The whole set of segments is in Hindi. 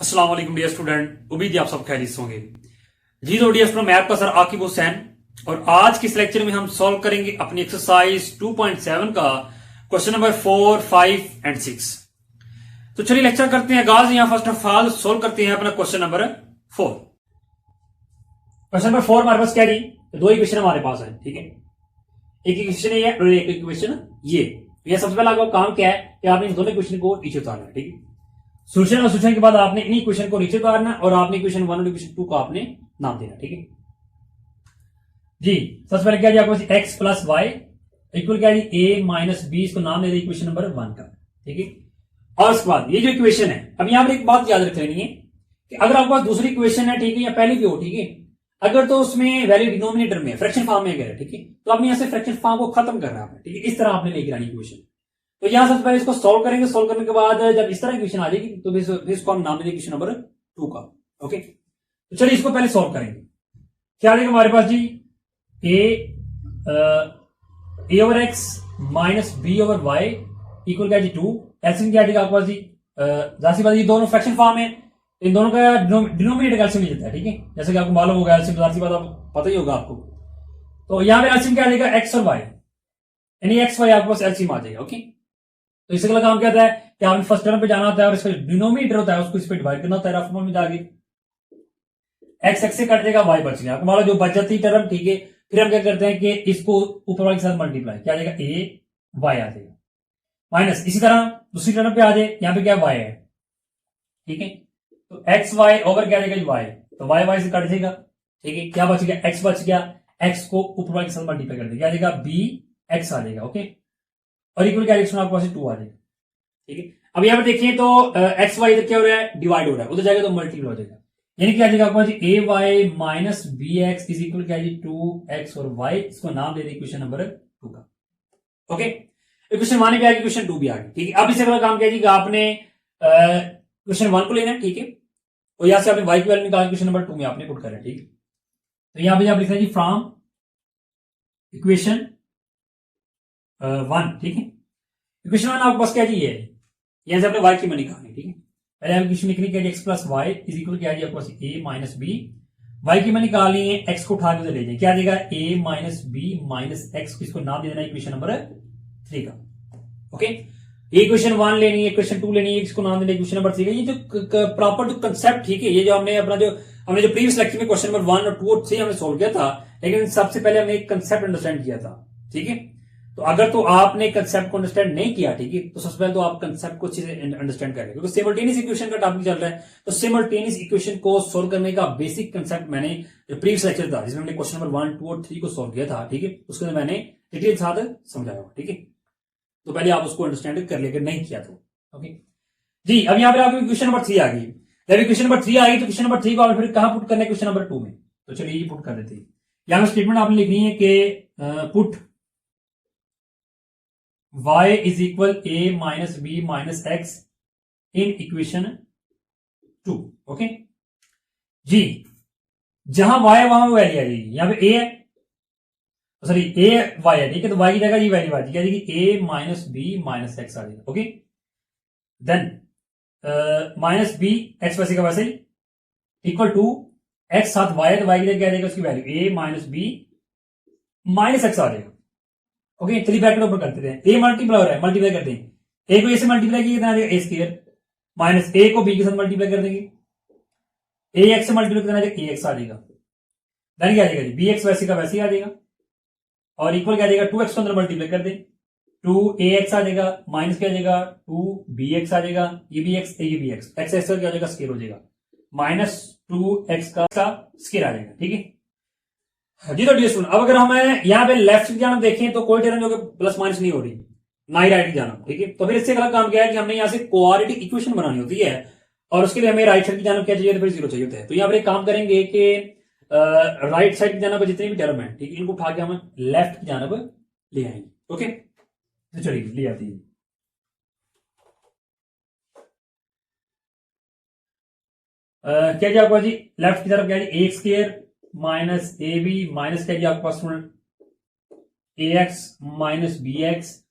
अस्सलाम वालेकुम डियर स्टूडेंट, उम्मीद है आप सब खैरियत से होंगे। जी तो डियर स्टूडेंट, मैं आपका सर आकिब हुसैन और आज के इस लेक्चर में हम सॉल्व करेंगे अपनी एक्सरसाइज 2.7 का क्वेश्चन नंबर 4, 5 एंड 6। तो चलिए लेक्चर करते हैं आगाज। यहां फर्स्ट ऑफ ऑल सॉल्व करते हैं अपना क्वेश्चन नंबर 4। क्वेश्चन नंबर 4 हमारे पास क्या जी, दो इक्वेशन हमारे पास है, ठीक है। एक इक्वेशन ये और एक इक्वेशन ये सबसे पहला आपका काम क्या है कि आपने इन दोनों इक्वेशन को नीचे उतारना है, ठीक है। सोल्यूशन और सोल्यूशन के बाद आपने इन इक्वेशन को नीचे उतारना और आपने इक्वेशन 1 और इक्वेशन 2 को आपने नाम देना, ठीक है जी। सबसे पहले क्या जी आपको एक्स प्लस वाई इक्वल क्या जी ए माइनस बी, इसको नाम दे दे इक्वेशन नंबर 1 का, ठीक है। और उसके बाद ये जो इक्वेशन है, अब यहां पर एक बात याद रख लेनी है कि अगर आपके पास दूसरी इक्वेशन है, ठीक है, या पहली भी हो, ठीक है, अगर तो उसमें वैल्यू डिनोमिनेटर में फ्रैक्शन फॉर्म में अगर है, ठीक है, तो आपने यहां से फ्रैक्शन फॉर्म को खत्म करना है, ठीक है। इस तरह आपने लेकर आनी इक्वेशन। तो यहां सबसे पहले इसको सॉल्व करेंगे। सॉल्व करने के बाद जब इस तरह इक्वेशन आ जाएगी तो फिर इसको हम नाम देंगे इक्वेशन नंबर 2 का, ओके। तो चलिए इसको पहले सॉल्व करेंगे। क्या आ जाएगा हमारे पास जी, A over X minus B over Y equal क्या जी 2। एलसीएम क्या आ जाएगा आपके पास जी, जाहिर बात ये दोनों फ्रैक्शन फॉर्म है, इन दोनों का डिनोमिनेटर एलसीएम मिल जाता है, ठीक है। जैसे कि आपको मालूम होगा एलसीएम, जाहिर बात आप पता ही होगा आपको। तो यहां पे एलसीएम क्या आ जाएगा, एक्स और वाई, यानी एक्स वाई आपके पास एलसीएम आ जाएगा, ओके। तो इससे अगला काम क्या होता है कि आपने फर्स्ट टर्म पे जाना होता है और इसका डिनोमिनेटर होता है उसको इस पे डिवाइड करना होता है रफ फॉर्म में जाके। एक्स एक्स से कट जाएगा, वाई बच गया, आपको मालूम जो बच जाती टर्म, ठीक है। फिर हम क्या करते हैं कि इसको ऊपर वाले के साथ मल्टीप्लाई, क्या आ जाएगा ए वाई आ जाएगा, माइनस इसी तरह दूसरी टर्म पे आ जाए, यहां पे क्या वाई है, ठीक है। तो एक्स वाई ओवर क्या आ जाएगा वाई, तो वाई वाई से कट जाएगा, ठीक है। क्या बच गया, एक्स बच गया, एक्स को ऊपर वाले के साथ मल्टीप्लाई कर देगा, क्या आ जाएगा बी एक्स आ जाएगा, ओके। और इक्वल क्या आपके पास 2 आ जाएगा, ठीक है। अब यहां पर देखिए तो एक्स वाई इधर क्या हो रहा है, डिवाइड हो रहा है, उधर जाएगा तो मल्टीपल हो जाएगा, यानी क्या आ जाएगा आपके पास A Y minus B X is equal क्या जी 2x और y, इसको नाम दे दे इक्वेशन नंबर 2 का, ओके। इक्वेशन 1 भी आ गई, इक्वेशन 2 भी आ गई, ठीक है। अब इससे अगला काम क्या जी, आपने इक्वेशन 1 को लेना है, ठीक है, और यहां से आपने y की वैल्यू निकाल इक्वेशन नंबर 2 में आपने पुट करना है, ठीक है। तो यहां पर आप लिखना है जी फ्रॉम इक्वेशन 1, ठीक है। इक्वेशन 1 आपके पास क्या जी है, यहां से आपने y की वैल्यू निकालनी, ठीक है। पहले हम इक्वेशन लिखनी क्या x plus y is equal क्या आपके पास ए माइनस बी, वाई की वैल्यू निकालनी है, एक्स को उठा के उधर ले जाए, क्या आ जाएगा ए माइनस बी माइनस एक्स, इसको नाम दे देना इक्वेशन नंबर 3 का, ओके। ये इक्वेशन 1 लेनी है, इक्वेशन 2 लेनी है, इसको नाम देना इक्वेशन नंबर 3 का। ये जो प्रॉपर जो कंसेप्ट, ठीक है, ये जो हमने अपना जो प्रीवियस लेक्चर में क्वेश्चन नंबर 1 और 2 और 3 हमने सोल्व किया था, लेकिन सबसे पहले हमने एक कंसेप्ट अंडरस्टैंड किया था, ठीक है। तो अगर तो आपने कंसेप्ट को अंडरस्टैंड नहीं किया, ठीक है, तो सबसे पहले तो आप कंसेप्ट को अच्छे से अंडरस्टैंड करेंगे, क्योंकि सिमल्टेनियस इक्वेशन का टॉपिक चल रहा है। तो सिमल्टेनियस इक्वेशन को सोल्व करने का बेसिक कंसेप्ट मैंने जो प्रीवियस लेक्चर था जिसमें हमने क्वेश्चन नंबर 1, 2 और 3 को सोल्व किया था, ठीक है, उसके अंदर मैंने डिटेल के साथ समझाया, ठीक है। तो पहले आप उसको अंडरस्टैंड कर लेकर नहीं किया तो, ओके जी। अब यहां पर आपकी क्वेश्चन नंबर 3 आ गई। जब क्वेश्चन नंबर 3 आ गई तो क्वेश्चन नंबर 3 को आप फिर कहां पुट करना है, क्वेश्चन नंबर 2 में। तो चलिए ये पुट कर देते हैं। यहां पर स्टेटमेंट आपने लिखनी है कि put y is equal A minus B minus X in equation 2, okay जी। जहां y है वहां वैल्यू आ जाएगी, यहां पे a है, सॉरी a y है, ठीक है। तो y की जगह ये वैल्यू आ जाएगी a minus B minus X आ जाएगा, okay. Then minus B X वैसे का वैसे ही इक्वल टू एक्स साथ y है, तो y की जगह क्या आ जाएगा उसकी value a minus B minus X आ जाएगा, ओके। चलिए ब्रैकेट ऊपर करते हैं, ए मल्टीप्लाई हो रहा है, मल्टीप्लाई करते हैं, ए को ए से मल्टीप्लाई किया कितना आ जाएगा ए स्क्वायर, माइनस ए को बी के साथ मल्टीप्लाई कर देंगे, ए एक्स से मल्टीप्लाई कितना आ जाएगा ए एक्स आ जाएगा। देन क्या आ जाएगा बी एक्स वैसे का वैसे ही आ जाएगा, और इक्वल क्या आ जाएगा 2x को अंदर मल्टीप्लाई कर दे, 2ax आ जाएगा, माइनस क्या आ जाएगा 2bx आ जाएगा, ये भी एक्स ये भी एक्स, एक्स एक्स क्या हो जाएगा स्क्वायर हो जाएगा, माइनस 2x का स्क्वायर आ जाएगा, ठीक है जी। तो डियर स्टूडेंट, अब अगर हम यहाँ पे लेफ्ट की जानब देखें तो कोई टर्म जो प्लस माइनस नहीं हो रही, ना ही राइट की जानब, ठीक है। तो फिर इससे अगला काम क्या है कि हमने यहाँ से क्वाड्रेटिक इक्वेशन बनानी होती है, और उसके लिए हमें राइट साइड की जानब क्या चाहिए, तो फिर 0 चाहिए होता है। तो यहाँ पर एक काम करेंगे कि राइट साइड की जानब जितने भी टर्म है, ठीक है, इनको उठा के हम लेफ्ट की जानब ले आएंगे, ओके। तो चलिए ले आती है। क्या जी आपको जी लेफ्ट की तरफ क्या जी A square minus A B minus क्या जी आपके पास student A X minus B X,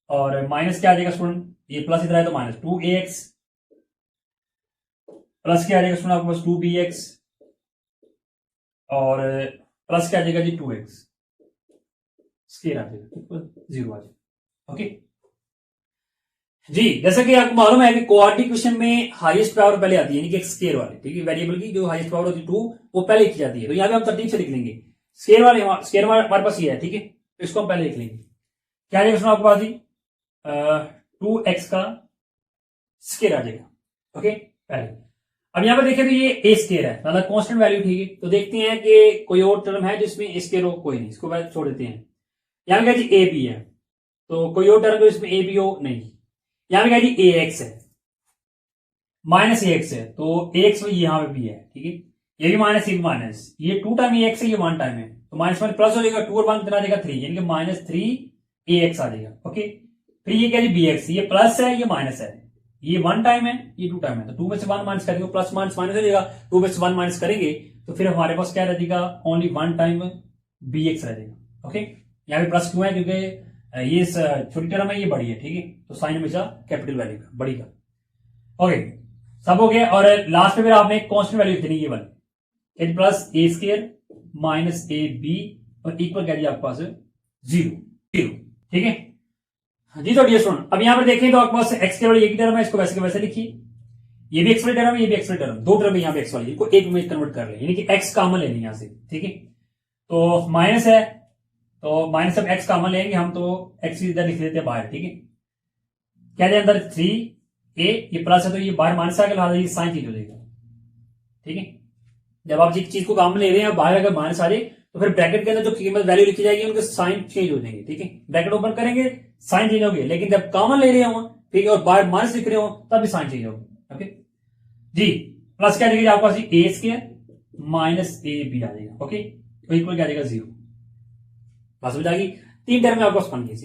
और माइनस क्या आ जाएगा स्टूडेंट, ये प्लस इधर है तो माइनस 2ax प्लस क्या आ जाएगा उसमें आपके पास 2bx और प्लस क्या आ जाएगा जी 2x, स्केयर आ जाएगा, 0 आ जाएगा। ओके जी, जैसा कि आपको मालूम है कि क्वाड्रेटिक इक्वेशन में हाईएस्ट पावर पहले आती है, यानी कि एक स्केयर वाले, ठीक है, वेरिएबल की जो हाईएस्ट पावर होती है 2 वो पहले लिखी जाती है। तो यहाँ पे हम तरतीब से लिख लेंगे, स्केयर वाले हमारे पास ये है, ठीक है, तो इसको हम पहले लिख लेंगे। क्या आएगा उसमें आपके पास जी 2x का स्केयर आ जाएगा। ओके पहले अब यहाँ पर देखें तो ये ए स्केयर है, मतलब कांस्टेंट वैल्यू, ठीक है। तो देखते हैं कि कोई और टर्म है जिसमें ए स्केयर हो, कोई नहीं, इसको पहले छोड़ देते हैं। यहाँ पे क्या जी ए बी है, तो कोई और टर्म जिसमें ए बी हो, नहीं। यहाँ पे क्या जी ए एक्स है, माइनस ए एक्स है, तो ए एक्स यहाँ पे भी है, ठीक है, ये भी माइनस, ये भी माइनस, ये 2 टाइम ए एक्स है, ये 1 टाइम है, तो माइनस वन प्लस हो जाएगा, 2 और 1 कितना आ जाएगा 3, यानी कि -3 ए एक्स आ जाएगा। ओके फिर ये क्या जी बी एक्स, ये प्लस है, ये माइनस है, ये 1 टाइम है, ये 2 टाइम है, तो 2 में से 1 माइनस करेंगे, प्लस माइनस माइनस हो जाएगा, 2 में से 1 माइनस करेंगे तो फिर हमारे पास क्या रह जाएगा, ओनली 1 टाइम बी एक्स रह जाएगा। ओके यहाँ पे प्लस क्यों है, क्योंकि ये छोटी टर्म है, ये बड़ी है, ठीक है, तो साइन हमेशा कैपिटल वैल्यू का, बड़ी का। ओके सब हो गया, और लास्ट में फिर आपने कांस्टेंट वैल्यू देनी, ये वाली plus a square minus A b और इक्वल क्या दिया आपके पास 0 0, ठीक है जी। तो डियर स्टूडेंट अब यहां पर देखें तो आपके पास एक्स के वाली एक ही टर्म है, इसको वैसे के वैसे लिखिए, ये भी एक्स वाली टर्म है, ये भी एक्स वाली टर्म, दो टर्म है यहाँ पे एक्स वाली, इनको एक में कन्वर्ट कर ले, यानी कि एक्स कॉमन लेनी यहां से, ठीक है। तो माइनस है, तो माइनस अब एक्स कॉमन लेंगे हम, तो एक्स इधर लिख देते हैं बाहर, ठीक है। क्या जाए अंदर 3a, ये प्लस है तो ये बाहर माइनस आ गया, ये साइन चेंज हो जाएगा, ठीक है। जब आप जिस चीज को कॉमन ले रहे हैं बाहर अगर माइनस आ जाए तो फिर ब्रैकेट के अंदर जो कीमत वैल्यू लिखी जाएगी उनके साइन चेंज हो जाएंगे, ठीक है। ब्रैकेट ओपन करेंगे साइन चेंज होगी, लेकिन जब कॉमन ले रहे हो, ठीक है, और बाहर माइनस लिख रहे हो तब भी साइन चेंज होगा। ओके जी प्लस क्या जाएगा आपके पास ए स्क्वायर माइनस ए बी आ जाएगा। ओके तो इक्वल क्या जाएगा 0, बस हो जाएगी। 3 टर्म में आपके पास बन गई,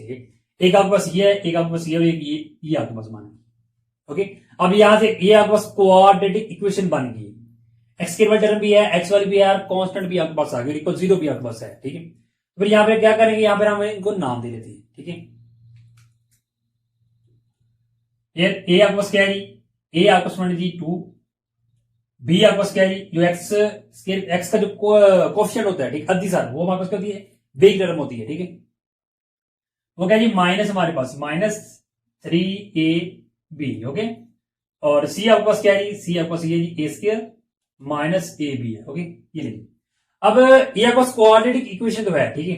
एक आपके पास ये है, एक आपके पास ये, और एक ये आपके पास बना। ओके अब यहां से ये आपके पास क्वाड्रेटिक इक्वेशन बन गई, एक्स के टर्म भी है, एक्स वाली भी है, कांस्टेंट भी आपके पास आ गया, इक्वल 0 भी आपके पास है, ठीक है। फिर यहां पे क्या करेंगे, यहां पर हम इनको नाम दे देते हैं, ठीक है। ये ए आपके पास क्या है जी, ए आपके पास मान लीजिए 2, बी आपके पास क्या है जी, जो एक्स का जो कोफिशिएंट होता है, ठीक, अद्धी सार वो हमारे पास क्या होती है, बेग टर्म होती है, ठीक है। वो क्या जी माइनस हमारे पास -3ab, ओके। और सी आपके पास क्या है जी, सी आपके पास ये जी A square minus A B है। ओके ये लीजिए, अब ये आपके पास क्वाड्रेटिक इक्वेशन तो है, ठीक है।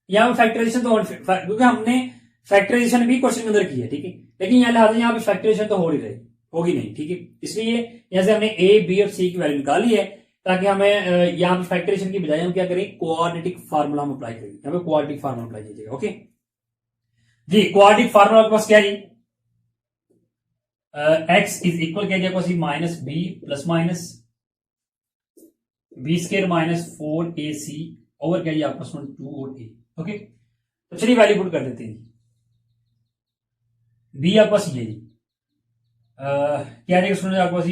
यहाँ पे फैक्टराइजेशन तो क्योंकि हमने फैक्टराइजेशन भी क्वेश्चन के अंदर की है, ठीक है, लेकिन यहाँ लिहाजा यहाँ पे फैक्टराइजेशन तो हो ही रही, होगी नहीं, ठीक है। इसलिए यहाँ से हमने ए बी और सी की वैल्यू निकाली है, ताकि हमें यहाँ पे फैक्टराइजेशन की बजाय हम क्या करें, क्वाड्रेटिक फार्मूला हम अप्लाई करेंगे, यहाँ पे क्वाड्रेटिक फार्मूला अप्लाई कीजिएगा। ओके जी क्वाड्रेटिक फार्मूला आपके पास क्या है, एक्स इज इक्वल क्या जाएगा minus B plus minus b square minus 4ac over क्या आपके पास 2 और a। ओके तो चलिए वैल्यू पुट कर देते हैं। बी आपके पास ये क्या जाएगा स्टूडेंट आपके पास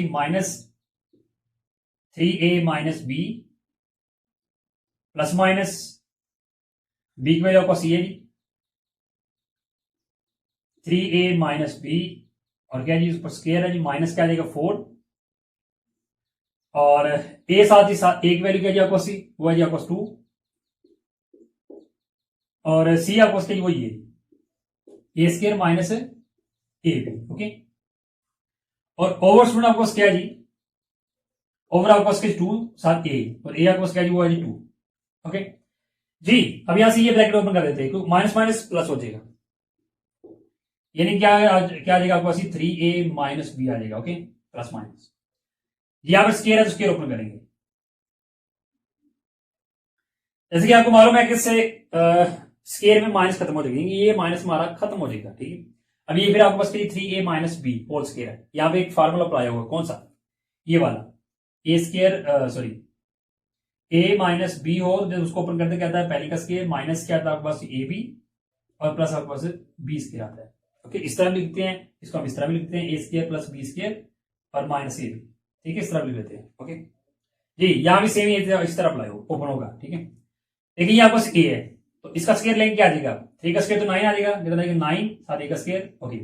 -3a minus B plus minus b की वैल्यू आपके पास ये 3a माइनस बी और क्या जी उस पर स्क्वायर है जी, माइनस क्या जाएगा 4 और ए साथ ही साथ एक वैल्यू क्या जी आपके पास, वो है जी आपके पास 2 और सी आपके पास वही है A square minus A B. Okay और ओवर स्टूडेंट आपके पास क्या है जी, ओवर आपके पास 2 साथ ए और ए आपके पास क्या जी, वो है जी 2। ओके जी अब यहां से ये ब्रैकेट ओपन कर देते हैं, क्योंकि माइनस माइनस प्लस हो जाएगा, यानी क्या क्या आ जाएगा आपके पास 3a माइनस बी आ जाएगा। ओके प्लस माइनस यहां पर स्क्वायर है तो स्क्वायर ओपन करेंगे, जैसे कि आपको मालूम है कि इससे स्क्वायर में माइनस खत्म हो जाएगी, ये माइनस हमारा खत्म हो जाएगा, ठीक है। अब ये फिर आपके पास 3a minus b whole square है, यहां पे एक फार्मूला अप्लाई होगा, कौन सा, ये वाला A square sorry a minus B हो जब उसको ओपन करते क्या आता है, पहले का स्क्वायर माइनस क्या आता है आपके पास ए बी और प्लस आपके पास बी स्क्वायर आता है। ओके इस तरह लिखते हैं, इसको हम इस तरह भी लिखते हैं, ए स्क्वायर प्लस बी स्क्वायर और माइनस ए बी, ठीक है, इस तरह लिख लेते हैं। ओके जी यहां भी सेम इस तरह अप्लाई ओपन होगा, ठीक है। देखिए ये आपके पास ए है तो इसका स्क्वायर लेंगे क्या आ जाएगा, 3 का स्क्वायर तो 9 आ जाएगा, कितना 9 साथ ए का स्क्वायर। ओके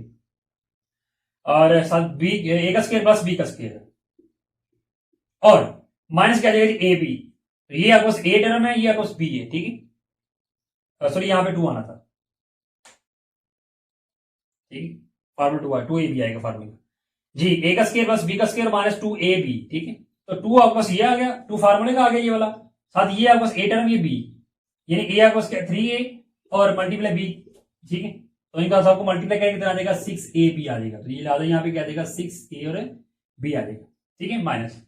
और साथ बी ए का स्क्वायर प्लस बी का स्क्वायर, और माइनस क्या आ जाएगा जी ए बी, तो ये आपके पास ए टर्म है, ये आपके पास बी है, ठीक है, सॉरी यहां पे 2 आना था, ठीक है, फार्मूला 2 टू ए बी आएगा फार्मूला जी, ए का स्केयर प्लस बी का स्केयर माइनस 2 ए बी, ठीक है, तो 2 आपके पास ये आ गया, 2 फार्मूले का आ गया ये वाला, साथ ये आपके पास ए टर्म ये बी, यानी ए आपके पास क्या 3a और मल्टीप्लाई बी, ठीक है, तो इनका आपको मल्टीप्लाई करके कितना आ जाएगा 6ab आ जाएगा, तो ये लिहाजा यहाँ पे क्या देगा 6a और b आ जाएगा, ठीक है, माइनस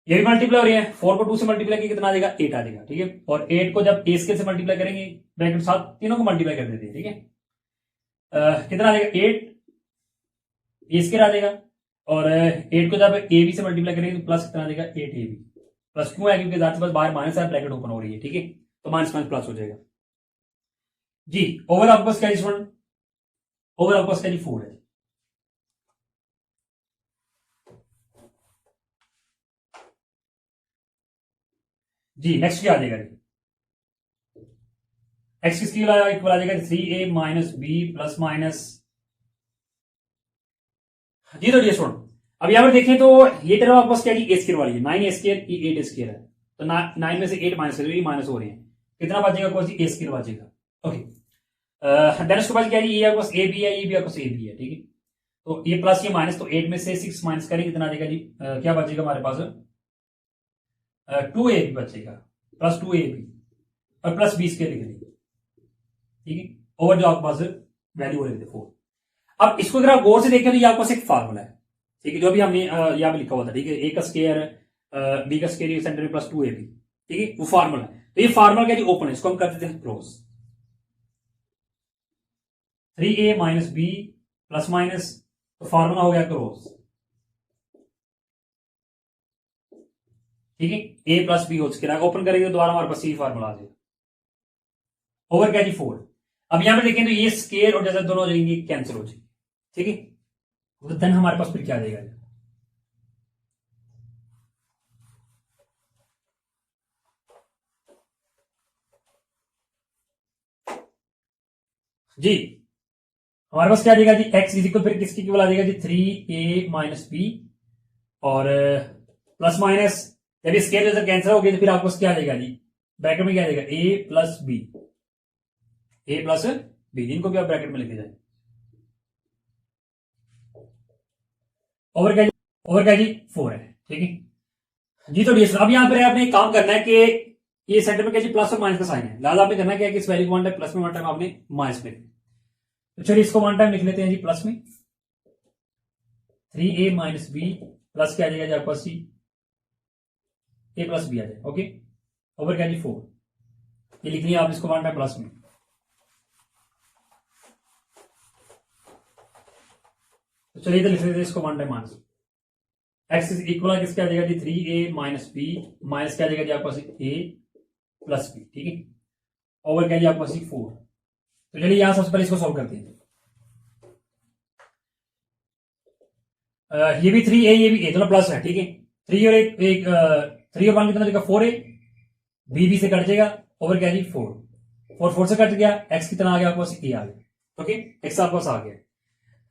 ये भी मल्टीप्लाई हो रही है, 4 को 2 से मल्टीप्लाई करके कितना आ जाएगा 8 आ जाएगा, ठीक है, और 8 को जब a स्केयर से मल्टीप्लाई करेंगे ब्रैकेट साथ तीनों को मल्टीप्लाई कर देते हैं, ठीक है, कितना आ जाएगा 8 a स्केयर आ जाएगा, और 8 को जब ए बी से मल्टीप्लाई करेंगे तो प्लस कितना आ जाएगा 8ab, प्लस क्यों है क्योंकि जाते पास बाहर माइनस है, ब्रैकेट ओपन हो रही है, ठीक है, तो माइनस माइनस प्लस हो जाएगा जी, ओवर आपके पास क्या स्टूडेंट, ओवर आपके पास क्या 4 है जी, नेक्स्ट क्या आ जाएगा जी, एक्स किसकी इक्वल आ जाएगा 3a minus B plus minus, जी तो स्टूडेंट अब यहां पर देखें तो ये टर्म आपके पास क्या ए स्केयर वाली है, 9a स्केयर ये 8 स्केयर है, तो 9 में से 8 माइनस करें, माइनस हो रहे हैं, कितना बचेगा कौन सी ए स्केयर बचेगा, ओके, देन उसके बाद क्या है ये आपके पास ए बी है, ये भी आपके पास ए बी है, ठीक है, तो ये प्लस ये माइनस, तो 8 में से 6 माइनस करें कितना आ जाएगा जी, क्या बचेगा हमारे पास 2a बी बचेगा, प्लस 2a बी और प्लस बी स्केयर लिख देंगे, ठीक है, ओवर जो आपके पास वैल्यू लिख दे 4। अब इसको अगर आप गौर से देखें तो ये आपके पास एक फार्मूला है, ठीक है, जो भी हमने यहाँ पे लिखा हुआ था, ठीक है, ए का स्केयर बी का स्केयर सेंटर में प्लस 2ab, ठीक है, वो फार्मूला है, तो ये फार्मूला क्या जी ओपन है, इसको हम कर देते हैं close, 3a minus B plus minus, तो फार्मूला हो गया क्लोज, ठीक है, ए प्लस बी हो स्केयर ओपन करेंगे तो दोबारा हमारे पास सी फार्मूला आ जाएगा, ओवर क्या जी 4। अब यहां पे देखें तो ये स्केयर और जैसे दोनों हो जाएंगे कैंसिल हो जाएंगे, ठीक है, तो देन हमारे पास फिर क्या आ जाएगा जी, हमारे पास क्या आ जाएगा जी एक्स इज इक्वल फिर किसकी इक्वल आ जाएगा जी 3a माइनस बी और प्लस माइनस, जब ये स्केयर जैसे कैंसिल हो गया तो फिर आपको क्या आ जाएगा जी ब्रैकेट में क्या आ जाएगा a plus b, a plus b, इनको भी आप ब्रैकेट में लिखे जाए, ओवर क्या जी 4 है, ठीक है जी, तो डियर अब यहां पर आपने एक काम करना है कि ये सेंटर में क्या जी प्लस और माइनस का साइन है, लाल आपने करना क्या है कि इस वैल्यू को वन टाइम प्लस में वन टाइम आपने माइनस में, तो चलिए इसको वन टाइम लिख लेते हैं जी प्लस में, 3a माइनस बी प्लस क्या आ जाएगा जी आपका सी ए प्लस बी आ जाएगा, ओके, ओवर क्या जी 4, ये लिख लिया आप इसको वन टाइम प्लस में, तो चलिए इधर लिख लेते हैं इसको one time minus, x is equal किसका आ जाएगा जी 3a माइनस बी माइनस क्या आ जाएगा जी आपके पास a प्लस बी, ठीक है, ओवर क्या जी आपके पास 4, तो चलिए यहां सबसे पहले इसको सॉल्व करते हैं, ये भी 3a ये भी a दोनों प्लस है, ठीक है, 3 और एक 3 और 1 कितना जाएगा 4a, बी से कट जाएगा, ओवर क्या जी 4 4 से कट गया, एक्स कितना आ गया आपके पास a आ गया, ओके, एक्स आपके पास आ गया,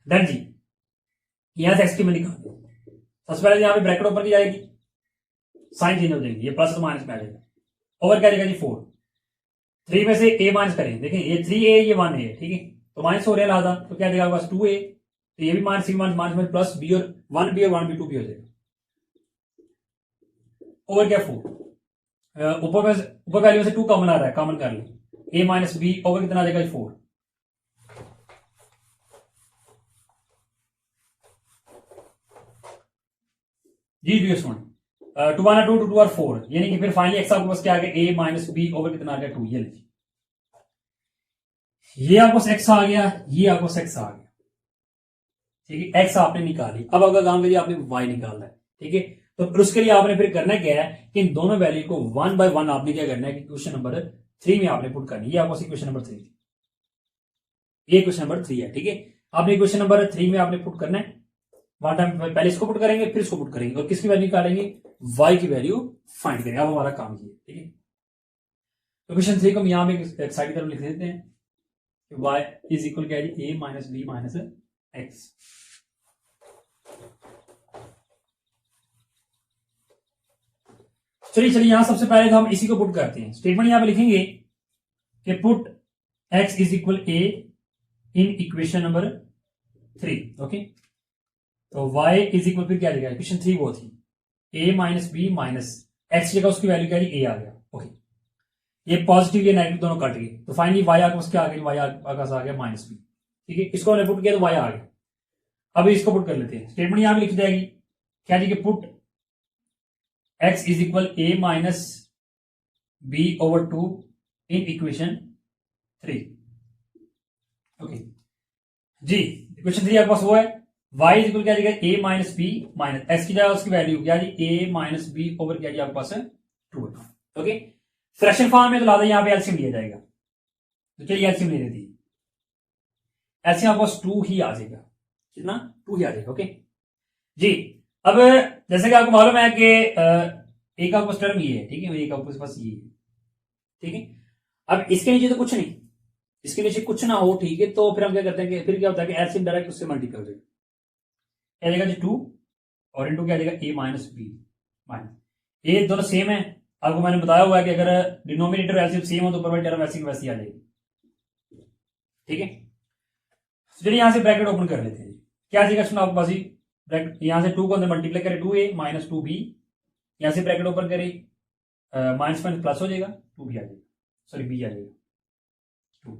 देन जी यहां से एक्स की वैल्यू सबसे पहले यहां पे ब्रैकेट ओपन की जाएगी, साइन चेंज हो जाएगी, ये प्लस और माइनस में आ जाएगा, ओवर क्या जाएगा जी 4, 3 में से a माइनस करें, देखिए ये 3a ये 1a है, ठीक है, तो माइनस हो रहा है लादा, तो क्या देगा आपके पास 2a, तो ये भी माइनस माइनस में प्लस बी और 1b और 1b 2b हो जाएगा, ओवर क्या 4, ऊपर वैल्यू से 2 कॉमन आ रहा है, कॉमन कर ले, a माइनस बी ओवर कितना आ जाएगा 4, जी डी वन 2 1 2 2 और 4, यानी कि फिर फाइनली एक्स आपके पास क्या आ गया a माइनस बी ओवर कितना आ गया 2, ये लीजिए, ये आपको एक्स आ गया, ये आपको एक्स आ गया, ठीक है, एक्स आपने निकाली, अब अगर काम करिए आपने वाई निकालना है, ठीक है, तो फिर उसके लिए आपने फिर करना क्या है कि इन दोनों वैल्यू को 1 बाय 1 आपने क्या करना है कि क्वेश्चन नंबर 3 में आपने पुट करनी है, ये आपको क्वेश्चन नंबर 3, ये क्वेश्चन नंबर 3 है, ठीक है, आपने क्वेश्चन नंबर 3 में आपने पुट करना है, वन टाइम पहले इसको पुट करेंगे फिर इसको पुट करेंगे और किसकी वैल्यू निकालेंगे वाई की वैल्यू फाइंड करेंगे, अब हमारा काम ये, ठीक है, तो क्वेश्चन 3 को हम यहां पे साइड की तरफ लिख देते हैं, y इज इक्वल क्या है a minus B minus x, चलिए यहां सबसे पहले तो हम इसी को पुट करते हैं। स्टेटमेंट यहां पे लिखेंगे कि put x is equal a in equation number 3। Okay, तो y इज इक्वल फिर क्या लिखा है, इक्वेशन 3 वो थी a minus B minus x जगह उसकी वैल्यू क्या a आ गया। ओके, ये पॉजिटिव ये नेगेटिव दोनों कट गए, तो फाइनली y आगे क्या आ गया, y आगे आ गया माइनस बी। ठीक है, इसको हमने पुट किया तो y आ गया। अब इसको पुट कर लेते हैं। स्टेटमेंट यहां पे लिखी जाएगी क्या जी, put x is equal A minus B over 2 in equation 3। Okay जी, इक्वेशन 3 आपके पास वो है y इज इक्वल क्या जी, a minus B minus X की जगह उसकी वैल्यू क्या जी, a माइनस बी ओवर क्या जी आपके पास है 2। ओके, फ्रैक्शन फॉर्म में तो लादा यहां पे एलसीएम लिया जाएगा, तो चलिए एलसीएम ले लेती है। एलसीएम आपके पास 2 ही आ जाएगा, कितना 2 ही आ जाएगा। ओके जी, अब जैसे कि आपको मालूम है कि एक आपके पास टर्म ये है, ठीक है, एक आपके पास ये है, ठीक है। अब इसके नीचे तो कुछ नहीं, इसके नीचे कुछ ना हो, ठीक है, तो फिर हम क्या करते हैं कि फिर क्या होता है कि एलसीएम डायरेक्ट उससे मल्टीप्लाई हो जाएगा, क्या जाएगा जी 2 और इनटू क्या जाएगा a माइनस बी माइनस, ये दोनों सेम है। आपको मैंने बताया हुआ है कि अगर डिनोमिनेटर एलसीएम सेम हो तो ऊपर वाली टर्म वैसी की वैसी आ जाएगी। ठीक है, चलिए यहां से ब्रैकेट ओपन कर लेते हैं। क्या जाएगा सुनो आपके पास, ब्रैकेट यहां से 2 को अंदर मल्टीप्लाई करें 2a माइनस 2b, यहां से ब्रैकेट ओपन करें माइनस माइनस प्लस हो जाएगा, 2b आ जाएगा, सॉरी b आ जाएगा 2।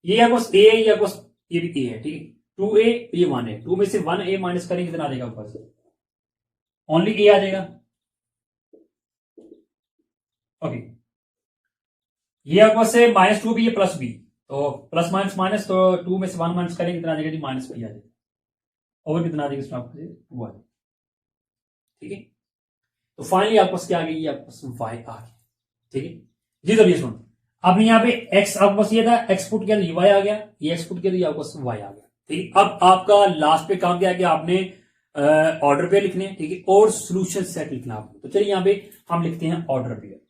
ये आपको a है, ये आपको ये भी a है, ठीक है, 2a ये 1 है, 2 में से 1a माइनस करेंगे कितना आ जाएगा आपके पास, ओनली a आ जाएगा। ओके, ये आपके पास है माइनस 2b ये प्लस b, तो प्लस माइनस माइनस, तो 2 में से 1 माइनस करेंगे कितना आ जाएगा जी, माइनस b आ जाएगा, और कितना आ जाएगा इसमें आपको 2 आ जाएगा। ठीक है, तो फाइनली आपके पास क्या आ गई, ये आपके पास y आ गया। ठीक है जी, तो ये सुन, अब यहाँ पे x आपके पास ये था, x पुट किया तो y आ गया, ये x पुट किया तो ये आपके पास y आ गया। ठीक है, अब आपका लास्ट पे काम क्या है कि आपने ऑर्डर पेयर लिखने, ठीक है, और सोल्यूशन सेट लिखना आपको। तो चलिए यहाँ पे हम लिखते हैं ऑर्डर पेयर।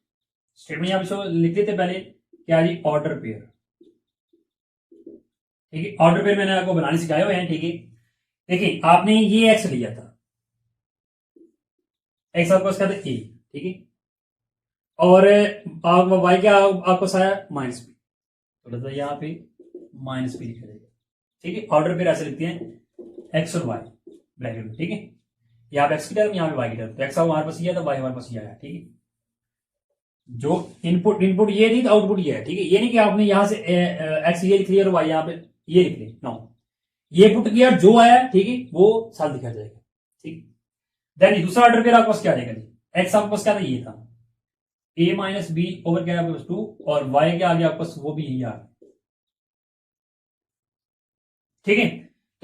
स्टेटमेंट यहाँ पे लिख लेते पहले क्या जी, ऑर्डर पेयर। ठीक है, ऑर्डर पेयर मैंने आपको बनाने सिखाए हुए हैं। ठीक है, देखिए आपने ये एक्स लिया था, एक्स आपको इसका था ए, ठीक है, और वाई क्या आपको आया माइनस बी, तो यहाँ पे माइनस बी लिखा जाएगा। ठीक है, ऑर्डर पेयर ऐसे लिखते हैं एक्स और वाई ब्रैकेट में। ठीक है, यहाँ पे एक्स की टर्म, यहाँ पे वाई की टर्म, तो एक्स हमारे पास ये था, वाई हमारे पास ये आया। ठीक है, जो इनपुट ये नहीं तो आउटपुट ये है। ठीक है, ये नहीं कि आपने यहां से एक्स ये लिख लिया और वाई यहाँ पे ये लिख लिया, नो, ये पुट किया जो आया, ठीक है, वो साथ दिखा जाएगा। ठीक, देन दूसरा ऑर्डर पेयर आपके पास क्या आएगा जी, एक्स आपके पास क्या था, ये था a माइनस बी ओवर क्या आपके पास 2, और y क्या आ गया आपके पास, वो भी यही आ गया। ठीक है,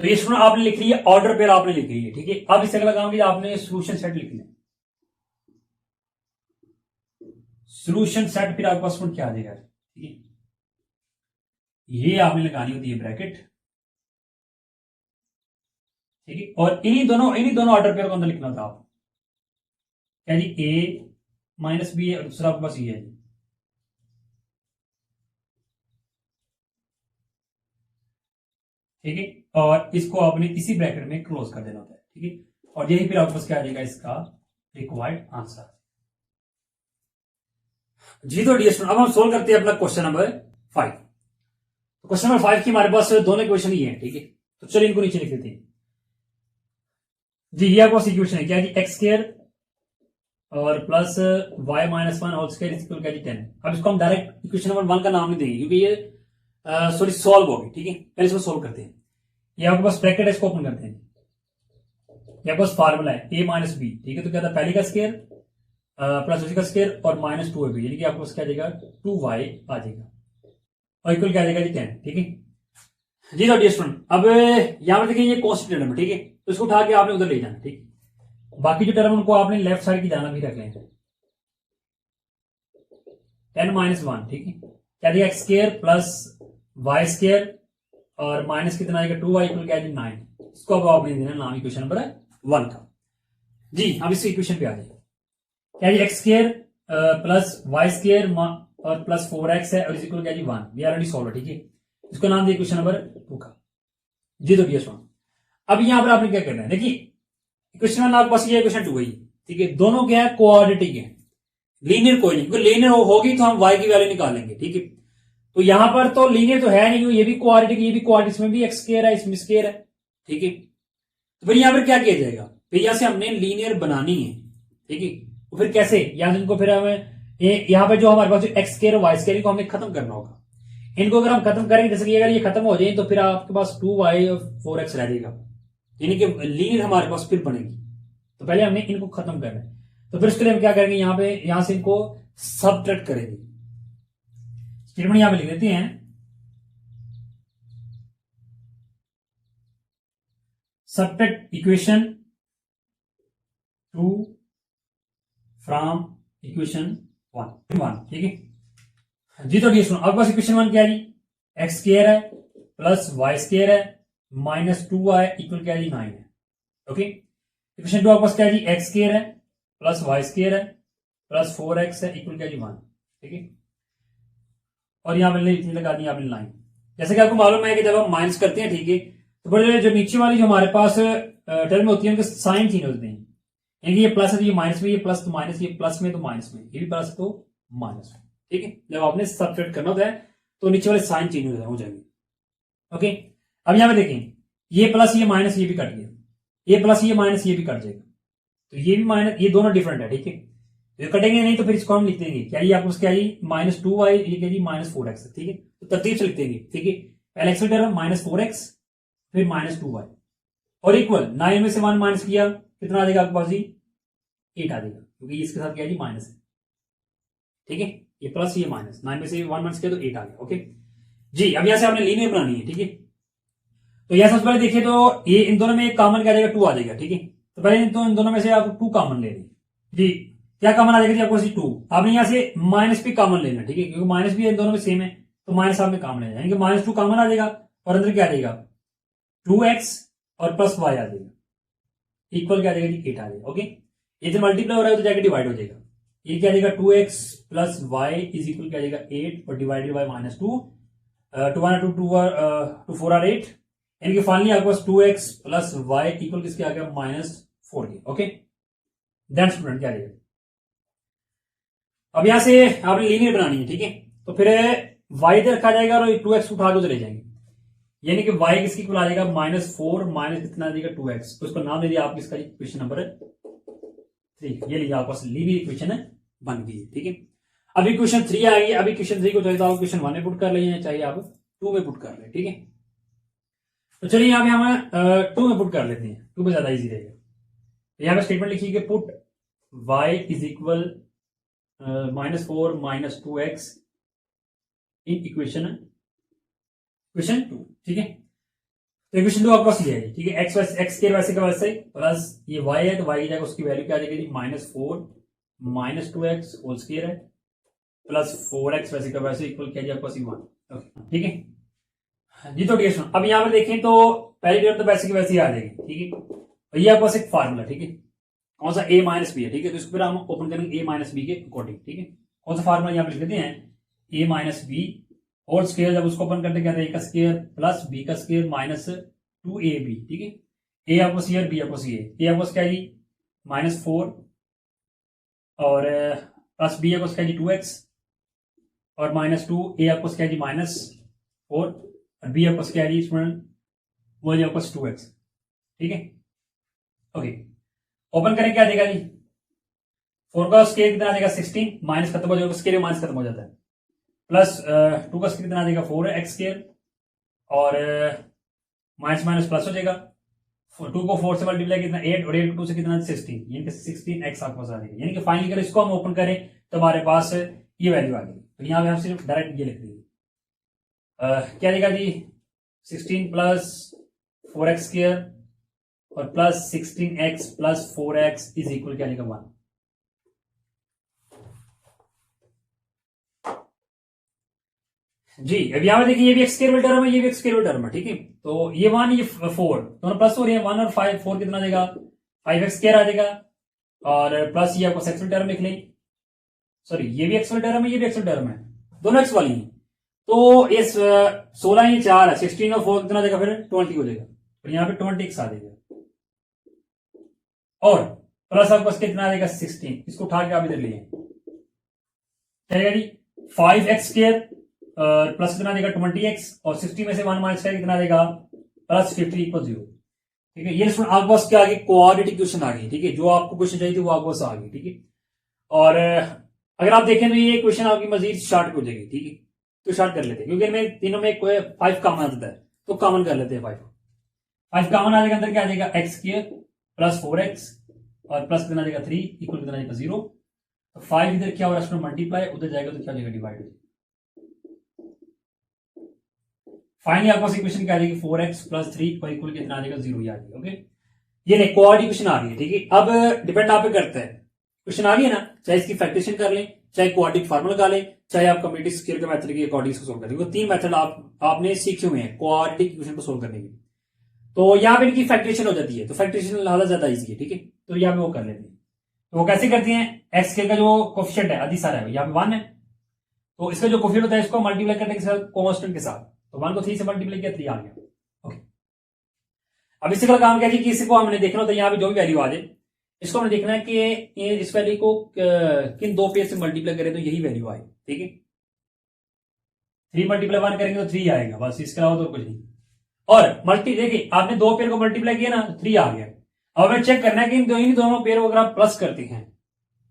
तो ये सुनो आपने लिख लिया, ऑर्डर पेयर आपने लिख ली है। ठीक है, अब इससे अगला काम किया आपने सोल्यूशन सेट लिख लिया। सोल्यूशन सेट फिर आपके पास क्या आ जाएगा, ठीक है, ये आपने लगानी होती है ब्रैकेट। ठीक है, और इन्हीं दोनों ऑर्डर पेयर को अंदर लिखना था आप, क्या जी, a माइनस बी है और दूसरा आपके पास ये है। ठीक है, और इसको आपने इसी ब्रैकेट में क्लोज कर देना होता है। ठीक है, और यही फिर आपके पास क्या आ जाएगा, इसका रिक्वायर्ड आंसर। जी, तो डियर स्टूडेंट अब हम सोल्व करते हैं अपना क्वेश्चन नंबर 5। क्वेश्चन नंबर 5 की हमारे पास दोनों इक्वेशन ही है। ठीक है, तो चलिए इनको नीचे लिख देते हैं जी। ये आपको इक्वेशन है क्या जी, एक्स स्क्वायर और plus y minus 1 whole square is equal क्या जी 10। अब इसको हम डायरेक्ट इक्वेशन नंबर 1 का नाम नहीं देंगे क्योंकि ये सॉरी सॉल्व होगी। ठीक है, पहले इसको सॉल्व करते हैं। ये आपके पास ब्रैकेट है, इसको ओपन करते हैं। ये आपके पास फार्मूला है a माइनस बी। ठीक है, तो क्या था, पहले का स्क्वायर प्लस उसी का स्क्वायर और माइनस 2 है, यानी कि आपके पास क्या जाएगा 2y आ जाएगा और इक्वल क्या आ जाएगा जी 10। ठीक है जी, तो डियर स्टूडेंट अब यहां पर देखिए ये कॉन्स्टेंट टर्म है। ठीक है, तो इसको उठा के आपने उधर ले जाना। ठीक, बाकी जो टर्म उनको आपने लेफ्ट साइड की जाना भी रख लेंगे, 10 माइनस 1। ठीक है, क्या दिया, x square plus Y square और माइनस कितना आएगा 2y इक्वल क्या है 9। इसको अब आपने देना नाम इक्वेशन नंबर 1 का। जी, अब इस इक्वेशन पे आ जाइए, क्या जी, x square plus Y square और प्लस 4x है और इज इक्वल क्या जी 1। We already solve. ठीक है, इसको नाम दिया इक्वेशन नंबर 2 का। जी, तो डियर स्टूडेंट अब यहां पर आपने क्या करना है, देखिए इक्वेशन 1 आपके पास ये इक्वेशन 2 है। ठीक है, दोनों क्या है, कोऑर्डिनेटिक है। लीनियर कोई नहीं, क्योंकि लीनियर होगी तो हम y की वैल्यू निकालेंगे, ठीक है। तो यहां पर तो लीनियर तो है नहीं, क्योंकि ये भी क्वाड्रेटिक, ये भी क्वाड्रेटिक, इसमें भी एक्स स्क्वायर है, इसमें स्क्वायर है, ठीक है। तो फिर यहां पर क्या किया जाएगा, फिर यहां से हमने लीनियर बनानी है, ठीक है। तो फिर कैसे, यहां से इनको फिर हमें यहां पर जो हमारे पास जो एक्स स्क्वायर और वाई स्क्वायर को हमें खत्म करना होगा। इनको अगर हम खत्म करेंगे, जैसे कि अगर ये खत्म हो जाए तो फिर आपके पास 2y और 4x रह जाएगा, यानी कि लीनियर हमारे पास फिर बनेगी। तो पहले हमने इनको खत्म करना है, तो फिर उसके लिए हम क्या करेंगे, यहां से इनको सबट्रैक्ट करेंगे। स्टेटमेंट यहां पे लिख देते हैं, सबट्रैक्ट इक्वेशन 2 फ्रॉम इक्वेशन 1, ठीक है जी। तो डी सुनो, आपके पास इक्वेशन 1 क्या है जी, एक्स स्क्वायर है प्लस वाई स्क्वायर है माइनस 2y इक्वल क्या है जी 9 है, ओके। इक्वेशन 2 आपके पास क्या है जी, एक्स स्क्वायर है प्लस वाई स्क्वायर है प्लस 4x है इक्वल क्या है जी 1, ठीक है। और यहां पर इतनी लगा दी, यहाँ पर लाइन। जैसे कि आपको मालूम है कि जब हम माइनस करते हैं, ठीक है, तो बड़े जो नीचे वाली जो हमारे पास टर्म होती है उनके साइन चेंज होते हैं, यानी ये प्लस है तो ये माइनस में, ये प्लस तो माइनस, ये प्लस में तो माइनस में, ये भी प्लस तो माइनस में, ठीक है। जब आपने सबट्रैक्ट करना होता है तो नीचे वाले साइन चेंज हो जाएंगे, ओके। अब यहां पे देखें, ये प्लस ये माइनस ये भी कट गया, ये प्लस ये माइनस ये भी कट जाएगा, तो ये भी माइनस, ये दोनों डिफरेंट है, ठीक है। ये कटेंगे नहीं तो फिर इसको हम लिख देंगे क्या, ये आपको क्या है -2y, ये क्या जी -4x, ठीक है। तो तरतीब से लिख देंगे, ठीक है। पहले एक्स टर्म -4x फिर -2y और इक्वल 9 में से 1 माइनस किया कितना आ जाएगा आपके पास जी 8 आ जाएगा, क्योंकि इसके साथ क्या है जी माइनस है, ठीक है। ये प्लस ये माइनस, 9 में से 1 माइनस किया तो 8 आ गया, ओके जी। अब यहां से आपने लीनियर बनानी है, ठीक है। तो यहां सबसे पहले देखिए तो ये इन दोनों में एक कॉमन क्या आ जाएगा 2 आ जाएगा, ठीक है। तो पहले इन दोनों में से आप 2 कॉमन ले लें जी। क्या कॉमन आ जाएगा जी आपको 2, आपने यहां से माइनस भी कॉमन लेना, ठीक है, क्योंकि माइनस भी इन दोनों में सेम है, तो माइनस आपने कॉमन लेना, यानी कि -2 कॉमन आ जाएगा और अंदर क्या आ जाएगा 2x और प्लस y आ जाएगा इक्वल क्या आ जाएगा जी 8 आ जाएगा, ओके। ये जो मल्टीप्लाई हो रहा है तो जाकर डिवाइड हो जाएगा, ये क्या आ जाएगा 2x plus y is equal क्या आ जाएगा 8 और डिवाइडेड बाय -2, 2 4 आर 8, यानी कि फाइनली आपके पास 2x प्लस वाई इक्वल किसके आ गया -4 के, ओके। देन स्टूडेंट क्या आ जाएगा, अब यहां से आपने लीनियर बनानी है, ठीक है। तो फिर y इधर रखा जाएगा और 2x उठा के चले जाएंगे, यानी कि y किसकी इक्वल आ जाएगा -4 माइनस कितना आ जाएगा 2x, तो इसका नाम दे दिया आप किसका इक्वेशन नंबर 3, ये लीजिए आपके पास लीनियर इक्वेशन बन गई है, ठीक है। अब इक्वेशन 3 आ गई, अब इक्वेशन 3 को चाहे तो आप इक्वेशन 1 में पुट कर लें, चाहे आप 2 में पुट कर लें, ठीक है। तो चलिए यहाँ पे हम 2 में पुट कर लेते हैं, 2 में ज्यादा इजी रहेगा। यहाँ पे स्टेटमेंट लिखिए कि put y is equal -4 minus 2x in equation 2, ठीक है। तो इक्वेशन 2 आपके पास ये है, ठीक है। एक्स के वैसे का वैसे प्लस ये y है, तो y की जगह उसकी वैल्यू क्या आ जाएगी -4 माइनस 2x होल स्क्वायर है प्लस 4x वैसे का वैसे इक्वल क्या जाएगा आपको 1, ठीक है जी। तो डियर अब यहां पर देखें तो पहली टर्म तो वैसे की वैसे ही आ जाएगी, ठीक है। और ये आपके पास एक फार्मूला, ठीक है, कौन सा a माइनस बी है, ठीक है। तो इसको फिर हम ओपन करेंगे a माइनस बी के अकॉर्डिंग, ठीक है। कौन सा फार्मूला यहाँ पे लिख देते हैं a minus b whole square, जब उसको ओपन करते क्या था a का स्क्वायर प्लस b का स्क्वायर माइनस 2ab, ठीक है। a आपको सी और b आपको सी है, a आपको क्या जी -4 और प्लस b आपको क्या जी 2x और -2, a आपको क्या जी -4 और b आपको क्या जी स्टूडेंट वो जी आपको 2x, ठीक है, ओके। ओपन करें क्या देगा जी 4 का स्क्वायर कितना आ जाएगा 16, माइनस खत्म हो जाएगा, स्क्वायर माइनस खत्म हो जाता है, प्लस 2 का स्क्वायर कितना आ जाएगा 4 एक्स स्क्वायर और माइनस माइनस प्लस हो जाएगा, 2 को 4 से मल्टीप्लाई कितना 8 और 8 को 2 से कितना 16, यानी कि 16x आपके पास आ जाएगा। यानी कि फाइनली अगर इसको हम ओपन करें तो हमारे पास ये वैल्यू आ गई। तो यहाँ पे हम सिर्फ डायरेक्ट ये लिख देंगे क्या देगा जी 16 प्लस 4x स्क्वायर और plus 16x plus 4x is equal क्या देगा 1। जी अब यहां पर देखिए ये भी एक्स स्क्वायर टर्म है, ये भी एक्स स्क्वायर टर्म है, ठीक है। तो ये 1 ये 4 दोनों प्लस हो रही है, 1 और 5 4 कितना आ जाएगा 5x स्क्वायर आ जाएगा और प्लस ये आपको एक्स टर्म लिख लें, सॉरी ये भी एक्स टर्म है, ये भी एक्स टर्म है, दोनों एक्स वाली है। तो इस 16 ये 4 है, 16 और 4 कितना आ जाएगा फिर 20 हो जाएगा, तो यहाँ पे 20x आ जाएगा और प्लस आपको कितना आ जाएगा 16, इसको उठा के आप इधर लिए क्या आएगा जी 5x स्क्वायर प्लस कितना देगा 20x और 60 में से 1 माइनस करें कितना देगा प्लस 50 इक्वल 0। ठीक है, ये स्टूडेंट आपके पास क्या आ गई क्वाड्रेटिक इक्वेशन आ गई। ठीक है, जो आपको क्वेश्चन चाहिए थी वो आपके पास आ गई। ठीक है, और अगर आप देखें तो ये क्वेश्चन आपकी मजीद शार्ट हो जाएगी। ठीक है, तो शार्ट कर लेते हैं क्योंकि इनमें तीनों में 5 कॉमन आता है, तो कॉमन कर लेते हैं 5 कॉमन आ जाएगा, अंदर क्या आ जाएगा एक्स स्क्वायर प्लस 4x और प्लस कितना देगा 3 इक्वल कितना देगा 0। तो 5 इधर क्या हो रहा है मल्टीप्लाई, उधर जाएगा तो क्या हो जाएगा डिवाइड हो जाएगा। फाइनली आपके पास इक्वेशन क्या आ जाएगी 4x प्लस 3 इक्वल कितना आ जाएगा 0 ही आ जाएगा। ओके, ये नहीं क्वाड इक्वेशन आ रही है। ठीक है, अब डिपेंड आप पे करता है, क्वेश्चन आ गई है ना, चाहे इसकी फैक्टरेशन कर लें, चाहे क्वाड्रेटिक फार्मूला लगा लें, चाहे आप कम्युनिटी स्केल के मेथड के अकॉर्डिंग इसको सोल्व करें। वो 3 मेथड आपने सीखे हुए हैं क्वाड्रेटिक इक्वेशन को सोल्व करने के। तो यहाँ पे इनकी फैक्टरेशन हो जाती है, तो फैक्टरेशन लिहाजा ज्यादा इजी है। ठीक है, तो यहाँ पे वो कर लेते हैं। तो वो कैसे करते हैं, एक्स स्केल का जो कोफिशिएंट है आधी सारा है यहाँ पे 1 है, तो इसका जो कोफिशिएंट होता है इसको मल्टीप्लाई करने के साथ कांस्टेंट के साथ, तो 1 को 3 से मल्टीप्लाई किया 3 आ गया। ओके, अब इसी का काम क्या है कि इसी को हमने देखना होता है, यहाँ पे जो भी वैल्यू आ जाए इसको हमने देखना है कि इस वैल्यू को किन 2 पेयर से मल्टीप्लाई करें तो यही वैल्यू आए। ठीक है, 3 मल्टीप्लाई 1 करेंगे तो 3 आएगा, बस इसके अलावा तो कुछ नहीं। और मल्टी देखिए आपने 2 पेयर को मल्टीप्लाई किया ना तो 3 आ गया। अब हमें चेक करना है कि इन दोनों पेयर को अगर आप प्लस करते हैं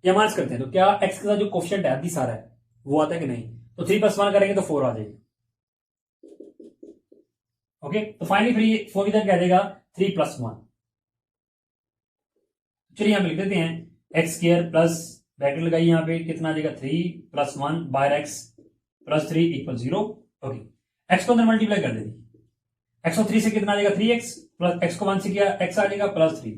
या माइनस करते हैं तो क्या एक्स के साथ जो कोफिशिएंट है आधी सारा है वो आता है कि नहीं। तो 3 + 1 करेंगे तो 4 आ जाएगा। ओके, तो फाइनली फिर 4 इधर क्या देगा 3 + 1। चलिए यहां लिख देते हैं एक्स स्क्वायर प्लस ब्रैकेट लगाइए यहाँ पे कितना आ जाएगा 3 + 1 by x plus 3 equal 0। Okay, x को अंदर मल्टीप्लाई कर देती, एक्स को 3 से कितना आ जाएगा 3x प्लस एक्स को 1 से किया x आ जाएगा प्लस 3।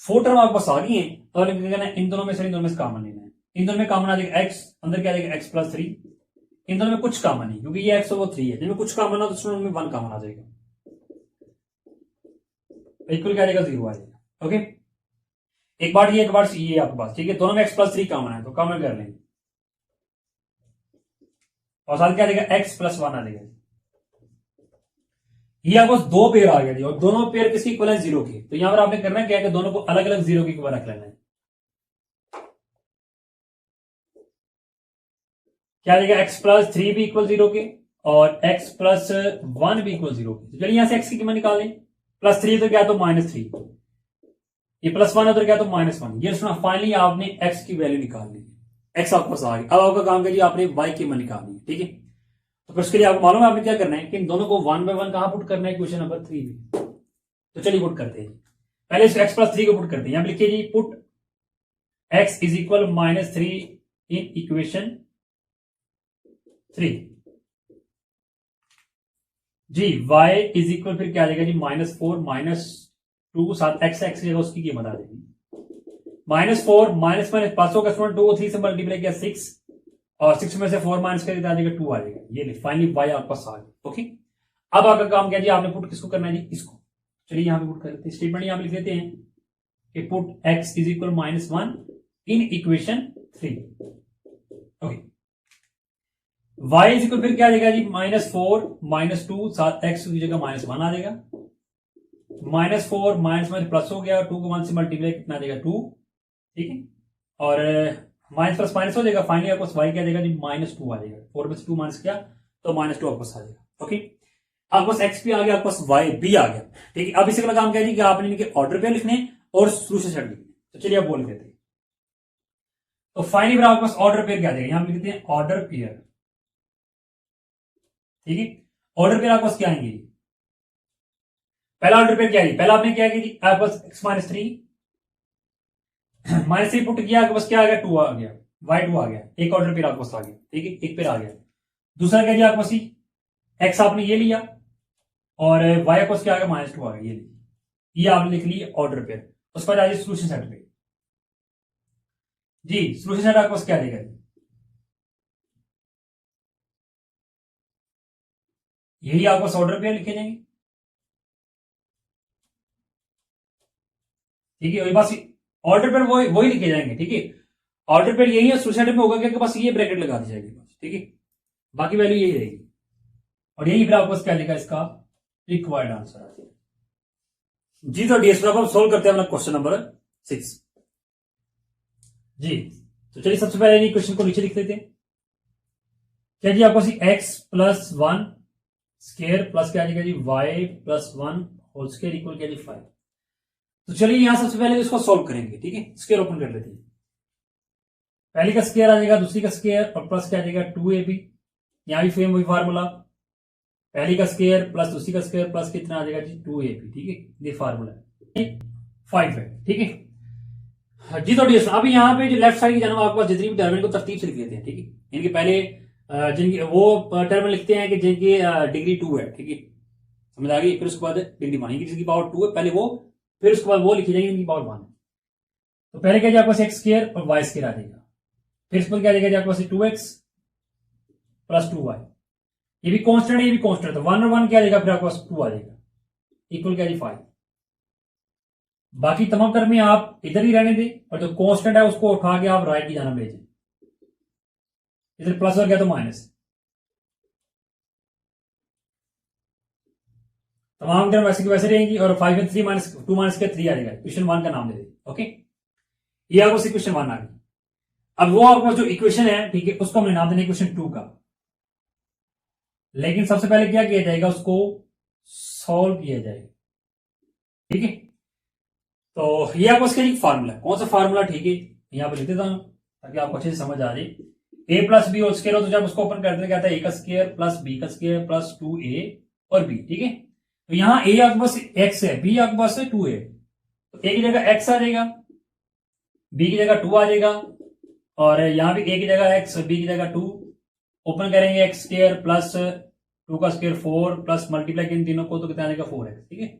4 टर्म आपके पास आ गई है, तो क्या करना है इन दोनों में से कॉमन लेना है। इन दोनों में कॉमन आ जाएगा x, अंदर क्या आ जाएगा x प्लस 3। इन दोनों में कुछ कॉमन नहीं क्योंकि ये x और वो 3 है, जिनमें कुछ कॉमन हो तो उसमें 1 कॉमन आ जाएगा, इक्वल क्या आ जाएगा 0 आ जाएगा। ओके, एक बार ये एक बार ये आपके पास। ठीक है, दोनों में x प्लस 3 कॉमन है तो कॉमन कर लेंगे और साथ क्या आ जाएगा x प्लस 1 आ जाएगा। ये आपको 2 पेयर आ गया और दोनों पेयर किसकी इक्वल है 0 की, तो यहां पर आपने करना क्या है कि दोनों को अलग अलग 0 की इक्वल रख लेना है। क्या आ जाएगा x प्लस 3 भी इक्वल 0 के और x प्लस 1 भी इक्वल 0 के। चलिए यहां से x की कीमत निकालें, प्लस 3 तो क्या तो -3, ये प्लस 1 उधर क्या तो -1। ये सुना फाइनली आपने x की वैल्यू निकाल ली, x आपके पास आ गई। अब आपका काम क्या आपने y की कीमत निकालनी है। ठीक है, तो फिर उसके लिए आपको मालूम है आपने क्या करना है कि इन दोनों को 1 बाय 1 कहां पुट करना है क्वेश्चन नंबर 3 में। तो चलिए पुट करते हैं, पहले इस x प्लस 3 को पुट करते हैं। यहां लिखिए जी put x is equal -3 in equation 3 जी, y इज इक्वल फिर क्या आ जाएगा जी -4 -2 साथ x की जगह उसकी कीमत आ जाएगी -4 माइनस पांच का स्टूडेंट 2 को 3 से मल्टीप्लाई किया 6 और 6 में से 4 माइनस करके आ जाएगा 2 आ जाएगा। ये फाइनली y आपका पास आ गया। ओके, अब आपका काम क्या जी आपने पुट किसको करना है जी इसको। चलिए यहां पे पुट कर देते हैं, स्टेटमेंट यहां पे लिख देते हैं कि put x is equal -1 in equation 3। Okay, y is equal फिर क्या आ जाएगा जी -4 -2 साथ x की जगह -1 आ जाएगा। -4 माइनस में प्लस हो गया, 2 को 1 से मल्टीप्लाई कितना आ जाएगा 2। ठीक है, और माइनस प्लस माइनस हो जाएगा, फाइनली आपको y क्या देगा जी -2 आ जाएगा। 4 में से 2 माइनस किया तो -2 आपको आ जाएगा। ओके, आपको x भी आ गया, आपको y भी आ गया। ठीक है, अब इसी का काम क्या है कि आपने इनके ऑर्डर पे लिखने और सोल्यूशन सेट लिखने। तो चलिए आप बोल देते हैं, तो फाइनली फिर आपके पास ऑर्डर पेयर क्या देगा, यहां पे लिखते हैं ऑर्डर पेयर। ठीक है, ऑर्डर पेयर आपके पास क्या आएंगे, पहला ऑर्डर पेयर क्या है, पहला आपने क्या किया जी आपके पास x -3 -3 पुट किया, आपके पास क्या आ गया 2 आ गया, y2 आ गया। एक ऑर्डर पेयर आपके पास आ गया। ठीक है, एक पेयर आ गया। दूसरा क्या जी आपके पास x आपने ये लिया और y आपके पास क्या आ गया -2 आ गया, ये आपने लिख ली ऑर्डर पेयर। उस पर आइए सोल्यूशन सेट पे जी, सोल्यूशन सेट आपके पास क्या देगा, यही आपको ऑर्डर पेयर लिखे जाएंगे। ठीक है, वही बस ऑर्डर पेयर वही लिखे जाएंगे। ठीक है, ऑर्डर पेयर यही है, सोल्यूशन में होगा क्या बस ये ब्रैकेट लगा दी जाएगी बस। ठीक है, बाकी वैल्यू यही रहेगी और यही फिर आपको क्या लिखा इसका रिक्वायर्ड आंसर आ जाएगा जी। तो डीएस आप सोल्व करते हैं अपना क्वेश्चन नंबर 6 जी। तो चलिए सबसे पहले इक्वेशन को नीचे लिख देते हैं। क्या जी आपको x प्लस 1 स्क्वायर प्लस क्या आ जाएगा जी y plus 1 whole square equal क्या जी 5। तो चलिए यहां सबसे पहले इसको सॉल्व करेंगे, ठीक है। स्क्वायर ओपन कर लेते हैं। पहली का स्क्वायर आ जाएगा, दूसरी का स्क्वायर और प्लस क्या आ जाएगा 2ab। यहां भी सेम वही फार्मूला, पहली का स्क्वायर प्लस दूसरी का स्क्वायर प्लस कितना आ जाएगा जी 2ab, ठीक है। ये फार्मूला है 5 है, ठीक है जी। तो अब यहाँ पे जो लेफ्ट साइड की जन्म आपके पास जितनी भी टर्म को तरतीब से लिख लेते हैं, ठीक है। इनके पहले जिनकी वो टर्म लिखते हैं कि जिनकी डिग्री 2 है, ठीक है, समझ आ गई। फिर उसके बाद डिग्री 1 जिसकी पावर 2 है पहले वो, फिर उसके बाद वो लिखी जाएगी जिनकी पावर 1 है। तो पहले क्या आपके पास एक्स स्क्वायर और वाई स्क्वायर आ जाएगा, फिर इस पर क्या आ जाएगा आपके पास 2x प्लस 2y। ये भी कांस्टेंट है, ये भी कांस्टेंट है, तो 1 और 1 क्या आ जाएगा, फिर आपके पास 2 आ जाएगा इक्वल क्या जी 5। बाकी तमाम टर्म में आप इधर ही रहने दें और जो कांस्टेंट है उसको उठा के आप राइट की जानब ले जाए। इधर प्लस हो गया तो माइनस, तमाम टर्म वैसे की वैसे रहेंगी। और 5 में 3 माइनस 2 माइनस के 3 आ जाएगा। इक्वेशन 1 का नाम दे दें, ओके। ये आपको इक्वेशन 1 आ गई। अब वो आपको जो इक्वेशन है, ठीक है, उसको हमने नाम देना इक्वेशन 2 का। लेकिन सबसे पहले क्या किया जाएगा, उसको सॉल्व किया जाएगा, ठीक है। तो ये आपको इसका एक फार्मूला है, कौन सा फार्मूला, ठीक है, यहां पर लिख देता हूं ताकि आपको अच्छे से समझ आ जाए। a plus b whole square हो, तो जब उसको ओपन करते हैं कहता है a का स्क्वायर प्लस b का स्क्वायर प्लस 2a और b, ठीक है। तो यहां a आपके पास x है, b आपके पास है 2a, तो a की जगह x आ जाएगा, b की जगह 2 आ जाएगा, और यहां भी a की जगह x, b की जगह 2। ओपन करेंगे x स्क्वायर प्लस 2 का स्क्वायर 4 प्लस मल्टीप्लाई इन तीनों को तो कितना आ जाएगा 4x, ठीक है।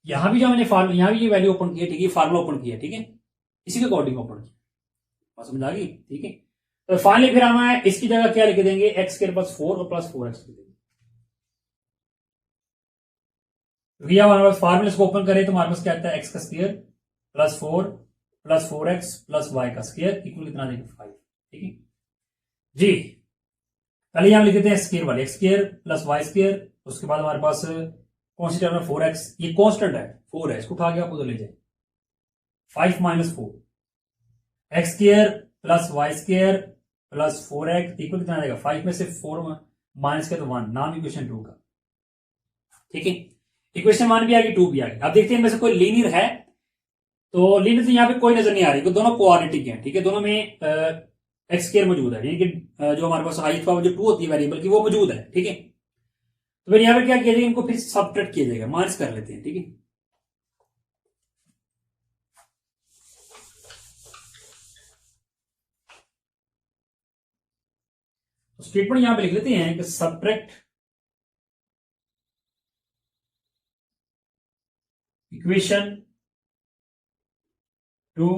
यहां भी जो मैंने फार्मूला, यहां भी ये वैल्यू ओपन की है, ठीक है, फार्मूला ओपन किया, ठीक है, इसी के अकॉर्डिंग ओपन किया, समझ आ गई, ठीक है। तो फाइनली फिर हम इसकी जगह क्या लिख देंगे, x स्क्वायर प्लस 4 और प्लस 4x लिख देंगे। क्योंकि हमारे पास फार्मूले को ओपन करें तो हमारे पास क्या आता है, x का square plus 4 plus 4x plus y का स्क्वायर इक्वल कितना आ जाएगा 5, ठीक है जी। पहले यहां लिख देते हैं स्क्वायर वाले, x square plus y square, उसके बाद हमारे पास कौन सी टर्म है 4x, ये कांस्टेंट है 4 है, इसको उठा के आप उधर ले जाए 5 minus 4, x square plus Y square plus 4x equal कितना आ जाएगा 5 में से 4 माइनस के तो 1, नाम इक्वेशन 2 का, ठीक है। इक्वेशन 1 भी आ गई, 2 भी आ गई। अब देखते हैं इनमें से कोई लीनियर है, तो लीनियर तो यहां पे कोई नजर नहीं आ रही, तो दोनों क्वाड्रेटिक हैं, ठीक है, दोनों में एक्स स्क्वायर मौजूद है, यानी कि जो हमारे पास हाईएस्ट पावर जो 2 होती है वेरिएबल की वो मौजूद है, ठीक है। तो फिर यहां पे क्या किया जाएगा, इनको फिर सबट्रैक्ट किया जाएगा, माइनस कर लेते हैं, ठीक है। तो स्टेटमेंट यहां पे लिख लेते हैं कि subtract equation 2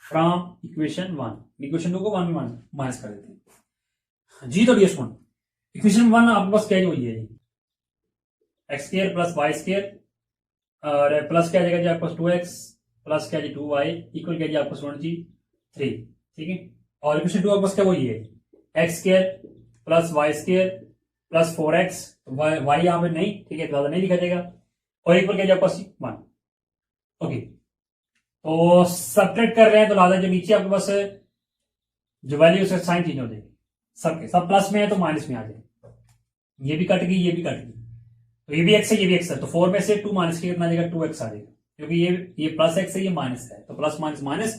from equation 1, equation 2 को 1 में माइनस कर देते हैं जी। तो डी एस 1 इक्वेशन 1 आपके पास क्या हुई है जी, x square plus Y square और प्लस क्या आ जाएगा जी आपके पास 2x प्लस क्या जी 2y इक्वल क्या जी आपको स्टूडेंट जी 3, ठीक है। और इक्वेशन 2 आपके पास क्या वही है, x square plus Y square plus 4x, y यहां पे नहीं, ठीक है, ज्यादा नहीं लिखा जाएगा, और इक्वल क्या जी आपके पास 1, ओके। तो सबट्रैक्ट कर रहे हैं तो लादा जो नीचे आपके पास जो वैल्यू से साइन चेंज हो जाएगी, सबके सब प्लस में है तो माइनस में आ जाएगा, ये भी कट गई ये भी कट गई, तो ये भी एक्स है ये भी एक्स है, तो 4 में से 2 माइनस कितना आ जाएगा 2x आ जाएगा, क्योंकि ये प्लस एक्स है ये माइनस है, तो प्लस माइनस माइनस,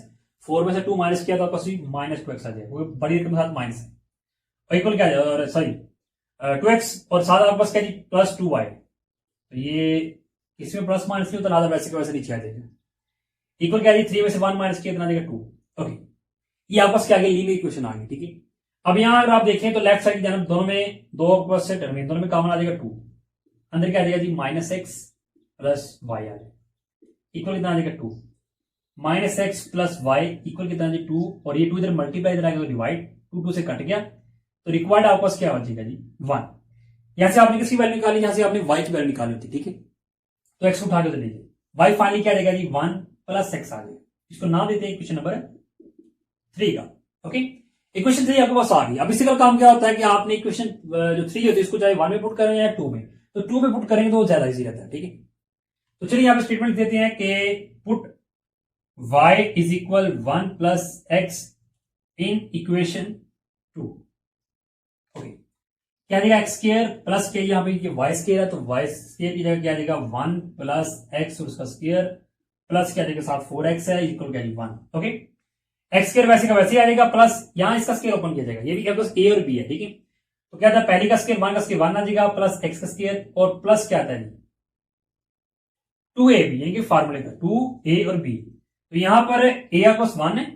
4 में से 2 माइनस किया तो आपका माइनस 2x आ जाएगा, वो बड़ी रकम के साथ माइनस है, और इक्वल क्या आ जाएगा, सॉरी 2x और साथ आपके पास क्या जी प्लस 2y, तो ये इसमें प्लस माइनस नहीं होता, लादा वैसे के वैसे नीचे आ जाएगा, इक्वल क्या 3 में से 1 माइनस किया कितना आ जाएगा 2, ओके। ये आपस क्या आगे लीनियर इक्वेशन आ गई, ठीक है। अब यहां अगर आप देखें तो लेफ्ट साइड की जानब दोनों में दो आपस से टर्म, दोनों में कॉमन आ जाएगा 2, अंदर क्या आ जाएगा जी माइनस एक्स प्लस वाई आ जाएगा, इक्वल कितना आ जाएगा 2, minus x plus y equal कितना आ जाएगा 2, और ये 2 इधर मल्टीप्लाई इधर आएगा तो डिवाइड, 2 से कट गया, तो रिक्वायर्ड आपस क्या हो जाएगा जी 1। यहां से आपने किसकी वैल्यू निकाली, यहां से आपने वाई की वैल्यू निकाली होती, ठीक है, तो एक्स उठा के उधर लीजिए, वाई फाइनली क्या आ जाएगा जी 1 प्लस एक्स आ जाएगा, इसको नाम देते हैं इक्वेशन नंबर 3 का, ओके। इक्वेशन 3 आपके पास आ गई। अब इसी का काम क्या होता है कि आपने इक्वेशन जो 3 होती है इसको चाहे 1 में पुट करें या 2 में, तो 2 में पुट करेंगे तो वो ज्यादा इजी रहता है, ठीक है। तो चलिए यहाँ पे स्टेटमेंट देते हैं कि put y is equal 1 plus x in equation 2। Okay, क्या देगा एक्स स्क्वायर प्लस के, यहाँ पे ये वाई स्क्वायर है तो वाई स्क्वायर की जगह क्या देगा 1 प्लस एक्स और उसका स्क्वायर प्लस क्या देगा साथ 4x है इक्वल क्या 1। ओके, एक्स स्क्वायर वैसे का वैसे ही आ जाएगा प्लस यहां इसका स्क्वायर ओपन किया जाएगा, ये भी ए और बी है, ठीक है। तो क्या था पहली का स्क्वायर 1 का स्क्वायर 1 आ जाएगा प्लस एक्स का स्क्वायर और प्लस क्या आता है 2ab, यानी कि फार्मूले का 2a और b। तो यहां पर a आपस 1 है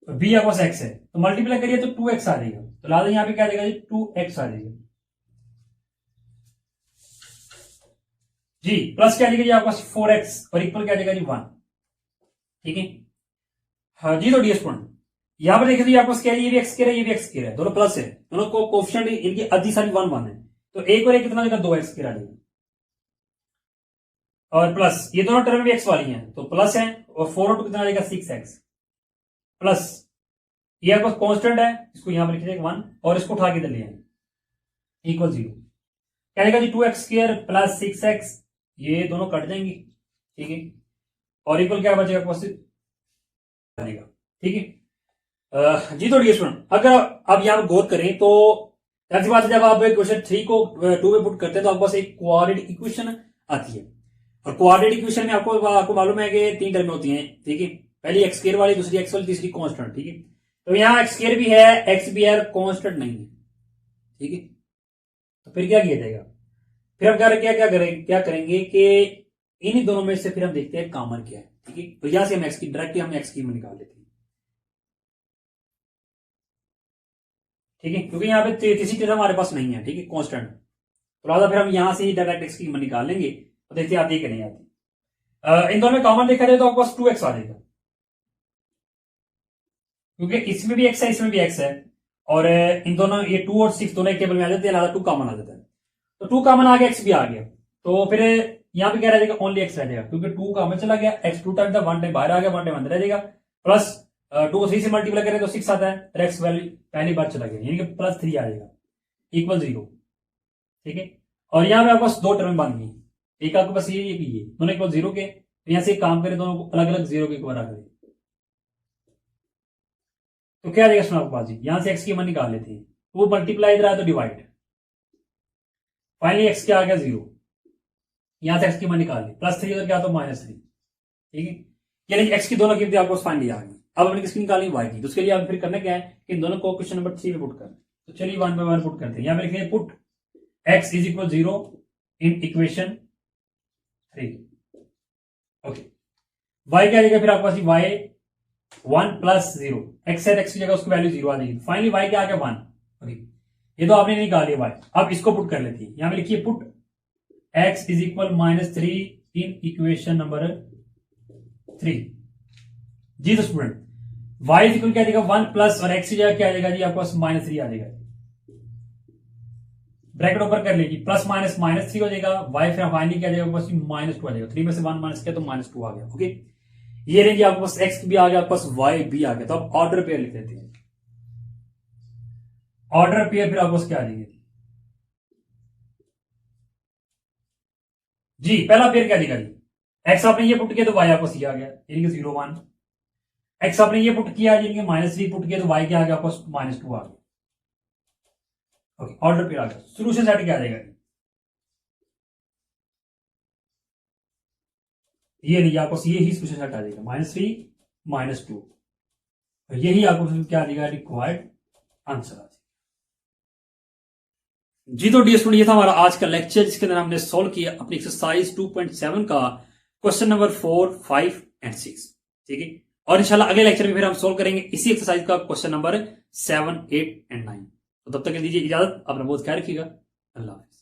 और b आपस x है, तो मल्टीप्लाई करिए तो 2x आ जाएगा, तो लिहाजा यहां पे क्या आ जाएगा जी 2x आ जाएगा जी, प्लस क्या आ जाएगा जी आपका 4x और इक्वल क्या आ जाएगा जी 1, ठीक है। हाँ जी, तो डी स्टूडेंट यहां पर देखिए तो आपको क्या है, ये भी एक्स स्क्वायर है ये भी एक्स स्क्वायर है, दोनों प्लस है, दोनों को कोएफिशिएंट इनकी आधी सारी 1 1 है, तो एक और एक कितना देगा 2 एक्स स्क्वायर आ जाएगा और प्लस ये दोनों टर्म भी एक्स वाली हैं तो प्लस है और 4 और 2 कितना आ जाएगा 6x प्लस ये आपका कांस्टेंट है, इसको यहां पर लिख दीजिए 1 और इसको उठा के दे लिया इक्वल 0, क्या आएगा जी 2x स्क्वायर प्लस 6x, ये दोनों कट जाएंगे, ठीक है, और इक्वल क्या बचेगा बनेगा, ठीक है। जी तो डियर स्टूडेंट अगर अब यहां गौर करें तो ऐसी बात है जब आप क्वेश्चन 3 को 2 में पुट करते हैं तो आपके पास एक क्वाड्रेटिक इक्वेशन आती है और क्वाड्रेटिक इक्वेशन में आपको मालूम है कि 3 टर्म होती हैं, ठीक है, पहली एक्स स्क्वायर वाली, दूसरी एक्स वाली, तीसरी कांस्टेंट, ठीक है। तो यहां एक्स स्क्वायर भी है एक्स भी है कांस्टेंट नहीं है, ठीक है, तो फिर क्या किया जाएगा, फिर हम क्या करेंगे कि इन्हीं दोनों में से फिर हम देखते हैं कॉमन क्या है, ठीक है। तो यहां से हम एक्स की डायरेक्टली हम एक्स की निकाल लेते हैं, ठीक है, क्योंकि यहाँ पे तीसरी टर्म हमारे पास नहीं है, ठीक है, कांस्टेंट, तो लिहाजा फिर हम यहां से ही डायरेक्ट एक्स की निकाल लेंगे, तो देखते आती है कि नहीं आती। इन दोनों में कॉमन देखा जाए तो आपके पास 2x आ जाएगा, क्योंकि इसमें भी x है इसमें भी x है और इन दोनों ये 2 और 6 दोनों एक टेबल में आ जाते हैं, लिहाजा 2 कॉमन आ जाता है, तो 2 कॉमन आ गया x भी आ गया, तो फिर यहां पे क्या रह जाएगा ओनली x रह जाएगा, क्योंकि 2 कॉमन चला गया, x 2 टाइम था 1 टाइम बाहर आ गया 1 टाइम अंदर रह जाएगा, प्लस 2 को 3 से मल्टीप्लाई करें तो 6 आता है, और x वैल्यू पहली बार चला गया यानी कि प्लस 3 आ जाएगा इक्वल 0, ठीक है। और यहां पे आपके पास 2 टर्म बन गई, एक आपके पास ये दोनों इक्वल 0 के, तो यहां से काम करें दोनों को अलग अलग 0 के इक्वल करें तो क्या रहेगा सुना आपके पास जी, यहां से x की मान निकाल लेते हैं, वो मल्टीप्लाई इधर आया तो डिवाइड, फाइनली x क्या आ गया 0, यहां से x की मान निकाल ली, प्लस 3 उधर क्या तो -3, ठीक है, यानी x की दोनों कीमतें आपको फाइनली आ गई। अब हमने किसकी निकालनी y की, तो उसके लिए आप फिर करना क्या है कि इन दोनों को क्वेश्चन नंबर 3 में पुट करना, तो चलिए 1 बाय 1 पुट करते हैं, यहां पे लिखेंगे put x is equal 0 in equation 3, okay, y क्या आ जाएगा फिर आपके पास y 1 प्लस 0, एक्स है एक्स की जगह उसकी वैल्यू 0 आ जाएगी, फाइनली y क्या आ गया 1, ओके, ये तो आपने निकाल लिया y, अब इसको पुट कर लेती है, यहां पे लिखिए put x is equal -3 in equation number 3, जी तो स्टूडेंट y इज इक्वल क्या आ जाएगा 1 प्लस और x की जगह क्या आ जाएगा जी आपके पास -3 आ जाएगा, ब्रैकेट ऊपर कर लीजिए, प्लस माइनस -3 हो जाएगा, y फिर फाइनली क्या आ जाएगा बस -2 आ जाएगा, 3 में से 1 माइनस किया तो -2 आ गया, ओके, ये रेंज आपके पास x भी आ गया, आपके पास y भी आ गया, तो आप ऑर्डर पेयर लिख देते हैं, ऑर्डर पेयर फिर आपको क्या आ जाएंगे जी, पहला पेयर क्या दिखा जी, x आपने ये पुट किया तो y आपको ये आ गया यानी कि 0 1, x आपने ये पुट किया यानी कि -3 पुट किया तो y क्या आ गया आपको -2 आ गया, ओके, ऑर्डर पेयर आ गया, सोल्यूशन सेट क्या आ जाएगा ये नहीं आपको यही सोल्यूशन सेट आ जाएगा -3 -2, यही आपको क्या आ जाएगा रिक्वायर्ड आंसर आ जाएगा। जी तो डियर स्टूडेंट ये था हमारा आज का लेक्चर जिसके अंदर हमने सॉल्व किया अपनी एक्सरसाइज 2.7 का क्वेश्चन नंबर 4 5 एंड 6, ठीक है, और इंशाल्लाह अगले लेक्चर में फिर हम सॉल्व करेंगे इसी एक्सरसाइज का क्वेश्चन नंबर 7 8 एंड 9, तो तब तक दीजिए इजाजत, अपना बहुत ख्याल रखिएगा, अल्लाह हाफिज।